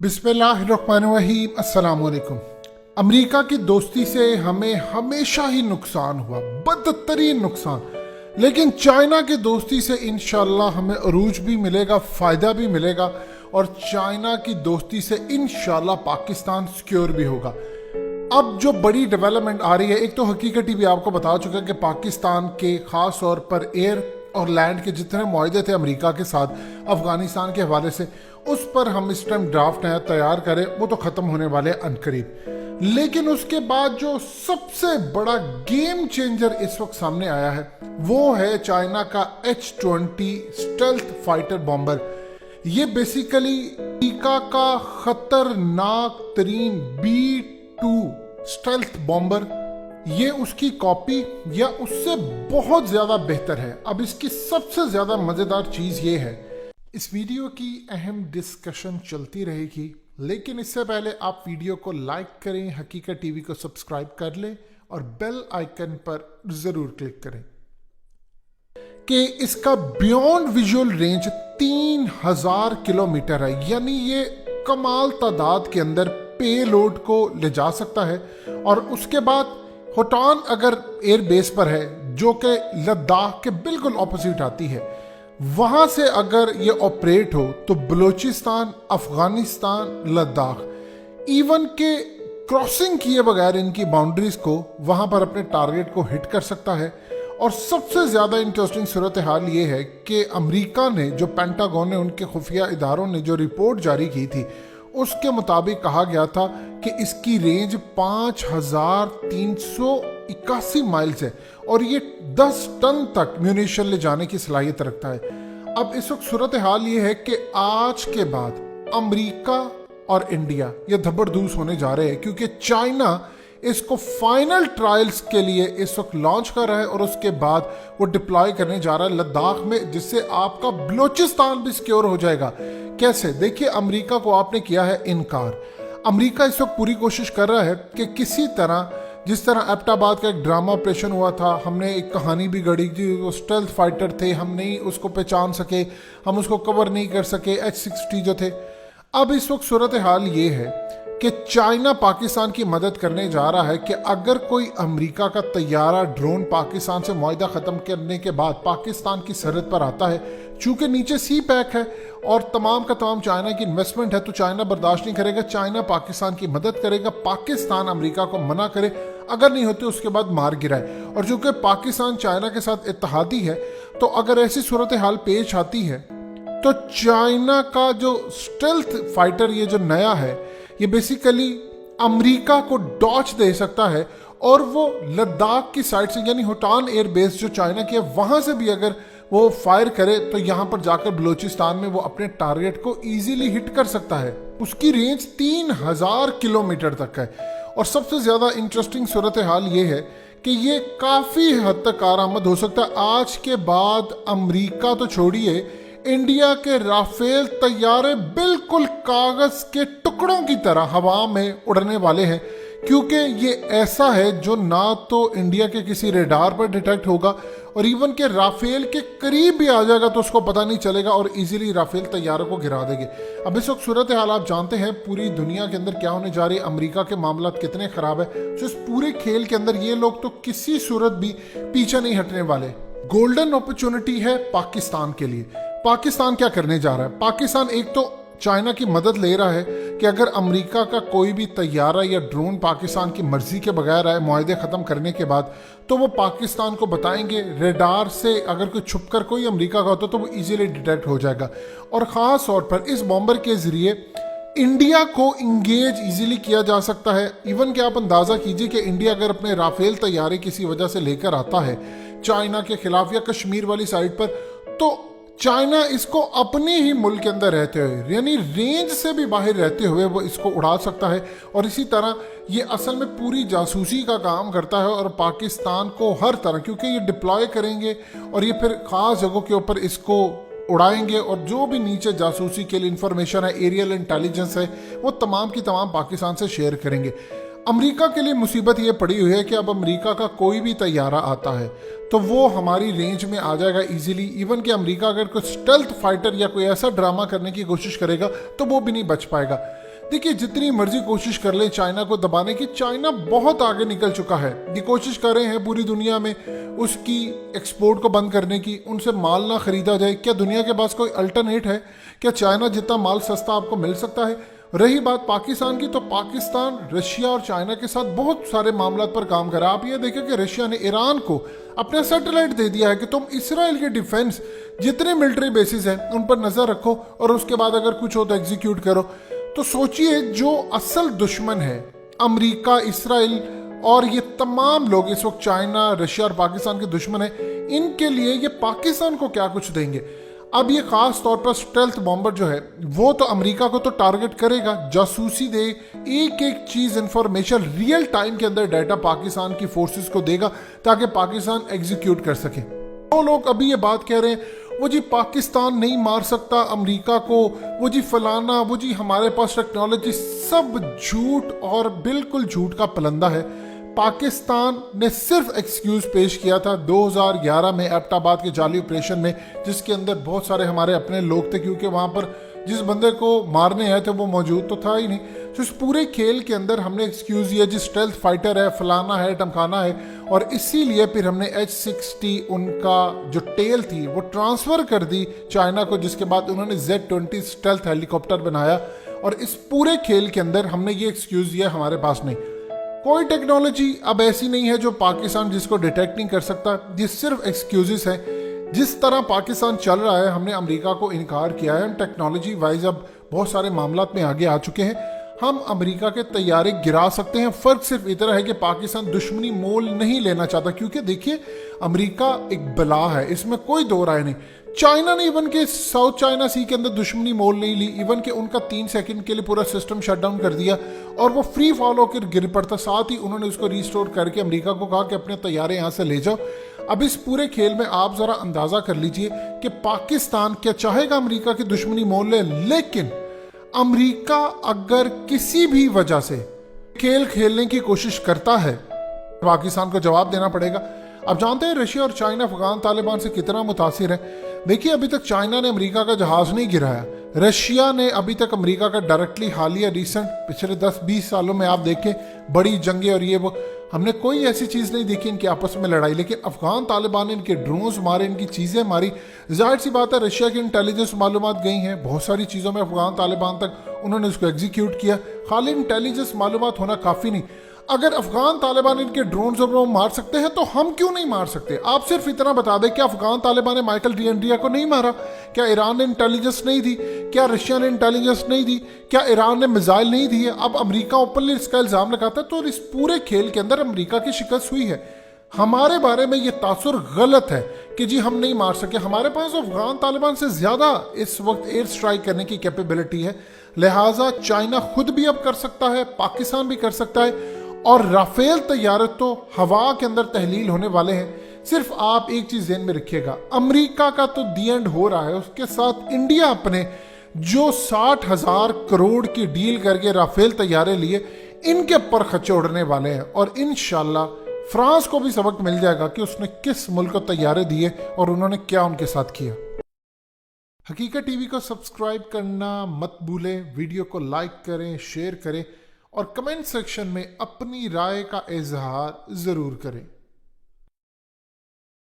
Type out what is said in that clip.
बिस्मिल्लाहिर्रहमानिर्रहीम। अस्सलाम वालेकुम। अमेरिका की दोस्ती से हमें हमेशा ही नुकसान हुआ, बदतरीन नुकसान। लेकिन चाइना की दोस्ती से इंशाल्लाह हमें अरूज भी मिलेगा, फ़ायदा भी मिलेगा, और चाइना की दोस्ती से इंशाल्लाह पाकिस्तान सिक्योर भी होगा। अब जो बड़ी डेवलपमेंट आ रही है, एक तो हकीकत भी आपको बता चुका है कि पाकिस्तान के ख़ास तौर पर एयर और लैंड के जितने मुआहदे थे अमेरिका के साथ अफगानिस्तान के हवाले से, उस पर हम इस टाइम ड्राफ्ट नया तैयार करें, वो तो ख़त्म होने वाले अनकरीब। लेकिन उसके बाद जो सबसे बड़ा गेम चेंजर इस वक्त सामने आया है वो है चाइना का H-20 स्टेल्थ फाइटर बॉम्बर। ये बेसिकली अमेरिका का खतरनाक तरीन B-2 स्टेल्थ बॉम्बर, ये उसकी कॉपी या उससे बहुत ज्यादा बेहतर है। अब इसकी सबसे ज्यादा मजेदार चीज ये है, इस वीडियो की अहम डिस्कशन चलती रहेगी, लेकिन इससे पहले आप वीडियो को लाइक करें, हकीकत टीवी को सब्सक्राइब कर लें और बेल आइकन पर जरूर क्लिक करें कि इसका बियॉन्ड विजुअल रेंज 3000 किलोमीटर है। यानी ये कमाल तादाद के अंदर पेलोड को ले जा सकता है। और उसके बाद होटान अगर एयर बेस पर है, जो कि लद्दाख के बिल्कुल ऑपोजिट आती है, वहां से अगर ये ऑपरेट हो तो बलूचिस्तान, अफगानिस्तान, लद्दाख इवन के क्रॉसिंग किए बगैर इनकी बाउंड्रीज को वहां पर अपने टारगेट को हिट कर सकता है। और सबसे ज्यादा इंटरेस्टिंग सूरत हाल ये है कि अमेरिका ने, जो पेंटागन ने, उनके खुफिया इदारों ने जो रिपोर्ट जारी की थी, उसके मुताबिक कहा गया था कि इसकी रेंज 5381 माइल्स है और ये 10 टन तक म्यूनिशन ले जाने की सलाहियत रखता है। अब इस वक्त सूरत हाल ये है कि आज के बाद अमेरिका और इंडिया ये धबरदूस होने जा रहे हैं, क्योंकि चाइना इसको फाइनल ट्रायल्स के लिए इस वक्त लॉन्च कर रहा है और उसके बाद वो डिप्लॉय करने जा रहा है लद्दाख में, जिससे आपका बलूचिस्तान भी सिक्योर हो जाएगा। कैसे? देखिए, अमेरिका को आपने किया है इनकार। अमेरिका इस वक्त पूरी कोशिश कर रहा है कि किसी तरह, जिस तरह एबटाबाद का एक ड्रामा ऑपरेशन हुआ था, हमने एक कहानी भी गढ़ी थी, वो स्टेल्थ फाइटर थे, हम नहीं उसको पहचान सके, हम उसको कवर नहीं कर सके, H-60 जो थे। अब इस वक्त सूरत हाल ये है कि चाइना पाकिस्तान की मदद करने जा रहा है कि अगर कोई अमेरिका का तैयारा, ड्रोन पाकिस्तान से मुआहदा ख़त्म करने के बाद पाकिस्तान की सरहद पर आता है, चूंकि नीचे सी पैक है और तमाम का तमाम चाइना की इन्वेस्टमेंट है, तो चाइना बर्दाश्त नहीं करेगा, चाइना पाकिस्तान की मदद करेगा, पाकिस्तान अमेरिका को मना करे, अगर नहीं होते उसके बाद मार गिराए। और चूंकि पाकिस्तान चाइना के साथ इत्तेहादी है, तो अगर ऐसी सूरत हाल पेश आती है तो चाइना का जो स्टेल्थ फाइटर ये जो नया है, ये बेसिकली अमेरिका को डॉच दे सकता है और वो लद्दाख की साइड से, यानी होटान एयर बेस जो चाइना की है, वहां से भी अगर वो फायर करे तो यहां पर जाकर बलूचिस्तान में वो अपने टारगेट को इजीली हिट कर सकता है। उसकी रेंज 3000 किलोमीटर तक है। और सबसे ज्यादा इंटरेस्टिंग सूरत हाल ये है कि ये काफी हद तक कारआमद हो सकता है। आज के बाद अमेरिका तो छोड़िए, इंडिया के राफेल तैयारे बिल्कुल कागज के टुकड़ों की तरह हवा में उड़ने वाले हैं, क्योंकि ये ऐसा है जो ना तो इंडिया के किसी रेडार पर डिटेक्ट होगा और इवन के राफेल के करीब भी आ जाएगा तो उसको पता नहीं चलेगा और इजीली राफेल तैयारों को गिरा देंगे। अब इस वक्त सूरत हाल आप जानते हैं पूरी दुनिया के अंदर क्या होने जा रही है, अमेरिका के मामला कितने खराब है। तो इस पूरे खेल के अंदर ये लोग तो किसी सूरत भी पीछे नहीं हटने वाले। गोल्डन अपॉर्चुनिटी है पाकिस्तान के लिए। पाकिस्तान क्या करने जा रहा है? पाकिस्तान एक तो चाइना की मदद ले रहा है कि अगर अमेरिका का कोई भी तैयारा या ड्रोन पाकिस्तान की मर्जी के बगैर आए मुआहदे ख़त्म करने के बाद, तो वो पाकिस्तान को बताएंगे, रेडार से अगर कोई छुप कर कोई अमेरिका का होता तो वो इजीली डिटेक्ट हो जाएगा। और ख़ास तौर पर इस बॉम्बर के ज़रिए इंडिया को इंगेज इजीली किया जा सकता है। इवन कि आप अंदाज़ा कीजिए कि इंडिया अगर अपने राफेल तैयारे किसी वजह से लेकर आता है चाइना के खिलाफ या कश्मीर वाली साइड पर, तो चाइना इसको अपने ही मुल्क के अंदर रहते हुए, यानी रेंज से भी बाहर रहते हुए, वो इसको उड़ा सकता है। और इसी तरह ये असल में पूरी जासूसी का काम करता है और पाकिस्तान को हर तरह, क्योंकि ये डिप्लॉय करेंगे और ये फिर ख़ास जगहों के ऊपर इसको उड़ाएंगे और जो भी नीचे जासूसी के लिए इंफॉर्मेशन है, एरियल इंटेलिजेंस है, वो तमाम की तमाम पाकिस्तान से शेयर करेंगे। अमेरिका के लिए मुसीबत ये पड़ी हुई है कि अब अमेरिका का कोई भी तैयारा आता है तो वो हमारी रेंज में आ जाएगा इजीली। इवन कि अमेरिका अगर कोई स्टेल्थ फाइटर या कोई ऐसा ड्रामा करने की कोशिश करेगा तो वो भी नहीं बच पाएगा। देखिए जितनी मर्जी कोशिश कर ले चाइना को दबाने की, चाइना बहुत आगे निकल चुका है। ये कोशिश कर रहे हैं पूरी दुनिया में उसकी एक्सपोर्ट को बंद करने की, उनसे माल ना खरीदा जाए। क्या दुनिया के पास कोई अल्टरनेट है? क्या चाइना जितना माल सस्ता आपको मिल सकता है? रही बात पाकिस्तान की, तो पाकिस्तान रशिया और चाइना के साथ बहुत सारे मामलों पर काम करा। आप ये देखें कि रशिया ने ईरान को अपना सैटेलाइट दे दिया है कि तुम इसराइल के डिफेंस जितने मिलिट्री बेसिस हैं उन पर नजर रखो और उसके बाद अगर कुछ हो तो एग्जीक्यूट करो। तो सोचिए जो असल दुश्मन है अमेरिका, इसराइल और ये तमाम लोग इस वक्त चाइना, रशिया और पाकिस्तान के दुश्मन है, इनके लिए ये पाकिस्तान को क्या कुछ देंगे। अब ये खास तौर पर स्टेल्थ बॉम्बर जो है वो तो अमेरिका को तो टारगेट करेगा, जासूसी दे, एक एक चीज इंफॉर्मेशन रियल टाइम के अंदर डाटा पाकिस्तान की फोर्सेस को देगा ताकि पाकिस्तान एग्जीक्यूट कर सके। वो लोग अभी ये बात कह रहे हैं वो जी पाकिस्तान नहीं मार सकता अमेरिका को, वो जी फलाना, वो जी हमारे पास टेक्नोलॉजी, सब झूठ और बिल्कुल झूठ का पलंदा है। पाकिस्तान ने सिर्फ एक्सक्यूज पेश किया था 2011 में एबटाबाद के जाली ऑपरेशन में, जिसके अंदर बहुत सारे हमारे अपने लोग थे, क्योंकि वहां पर जिस बंदे को मारने आए थे वो मौजूद तो था ही नहीं। तो इस पूरे खेल के अंदर हमने एक्सक्यूज दिया जी स्टेल्थ फाइटर है, फलाना है, टमकाना है, और इसीलिए फिर हमने H-60 उनका जो टेल थी वो ट्रांसफर कर दी चाइना को, जिसके बाद उन्होंने Z-20 स्टेल्थ हेलीकॉप्टर बनाया। और इस पूरे खेल के अंदर हमने ये एक्सक्यूज दिया हमारे पास नहीं, कोई टेक्नोलॉजी अब ऐसी नहीं है जो पाकिस्तान जिसको डिटेक्ट नहीं कर सकता। ये सिर्फ एक्सक्यूजेस है। जिस तरह पाकिस्तान चल रहा है, हमने अमेरिका को इनकार किया है, हम टेक्नोलॉजी वाइज अब बहुत सारे मामलात में आगे आ चुके हैं, हम अमेरिका के तैयारे गिरा सकते हैं। फर्क सिर्फ इतना है कि पाकिस्तान दुश्मनी मोल नहीं लेना चाहता, क्योंकि देखिए अमेरिका एक बला है, इसमें कोई दो राय नहीं। चाइना ने इवन के साउथ चाइना सी के अंदर दुश्मनी मोल नहीं ली, इवन के उनका 3 सेकंड के लिए पूरा सिस्टम शट डाउन कर दिया और वो फ्री फॉल होकर गिर पड़ता। साथ ही उन्होंने उसको रिस्टोर करके अमेरिका को कहा कि अपने तैयारे यहाँ से ले जाओ। अब इस पूरे खेल में आप जरा अंदाजा कर लीजिए कि पाकिस्तान क्या चाहेगा अमेरिका की दुश्मनी मोल ले, लेकिन अमेरिका अगर किसी भी वजह से खेल खेलने की कोशिश करता है पाकिस्तान को जवाब देना पड़ेगा। अब जानते हैं रशिया और चाइना अफगान तालिबान से कितना मुतासिर है। देखिए अभी तक चाइना ने अमेरिका का जहाज नहीं गिराया, रशिया ने अभी तक अमेरिका का डायरेक्टली हालिया रिसेंट पिछले 10-20 सालों में आप देखें बड़ी जंगें और ये वो, हमने कोई ऐसी चीज़ नहीं देखी इनकी आपस में लड़ाई। लेकिन अफगान तालिबान ने इनके ड्रोन्स मारे, इनकी चीज़ें मारी। जाहिर सी बात है रशिया की इंटेलिजेंस मालूमात गई हैं बहुत सारी चीज़ों में अफगान तालिबान तक, उन्होंने उसको एग्जीक्यूट किया। खाली इंटेलिजेंस मालूमात होना काफ़ी नहीं, अगर अफगान तालिबान इनके ड्रोन और वो मार सकते हैं तो हम क्यों नहीं मार सकते। आप सिर्फ इतना बता दें, क्या अफगान तालिबान ने माइकल डिएंड्रिया को नहीं मारा? क्या ईरान ने इंटेलिजेंस नहीं दी? क्या रशिया ने इंटेलिजेंस नहीं दी? क्या ईरान ने मिसाइल नहीं दिए? अब अमेरिका ओपनली इसका इल्जाम लगाता है। तो इस पूरे खेल के अंदर अमेरिका की शिकस्त हुई है। हमारे बारे में ये तासुर गलत है कि जी हम नहीं मार सके। हमारे पास अफगान तालिबान से ज्यादा इस वक्त एयर स्ट्राइक करने की कैपेबिलिटी है, लिहाजा चाइना खुद भी अब कर सकता है, पाकिस्तान भी कर सकता है, और राफेल तैयारे तो हवा के अंदर तहलील होने वाले हैं। सिर्फ आप एक चीज ध्यान में रखिएगा, अमेरिका का तो दी एंड हो रहा है, उसके साथ इंडिया अपने जो 60,000 करोड़ की डील करके राफेल तैयारे लिए, इनके पर खच्चे उड़ने वाले हैं। और इंशाल्लाह फ्रांस को भी सबक मिल जाएगा कि उसने किस मुल्क को तैयारे दिए और उन्होंने क्या उनके साथ किया। हकीकत टीवी को सब्सक्राइब करना मत भूलें, वीडियो को लाइक करें, शेयर करें और कमेंट सेक्शन में अपनी राय का इजहार जरूर करें।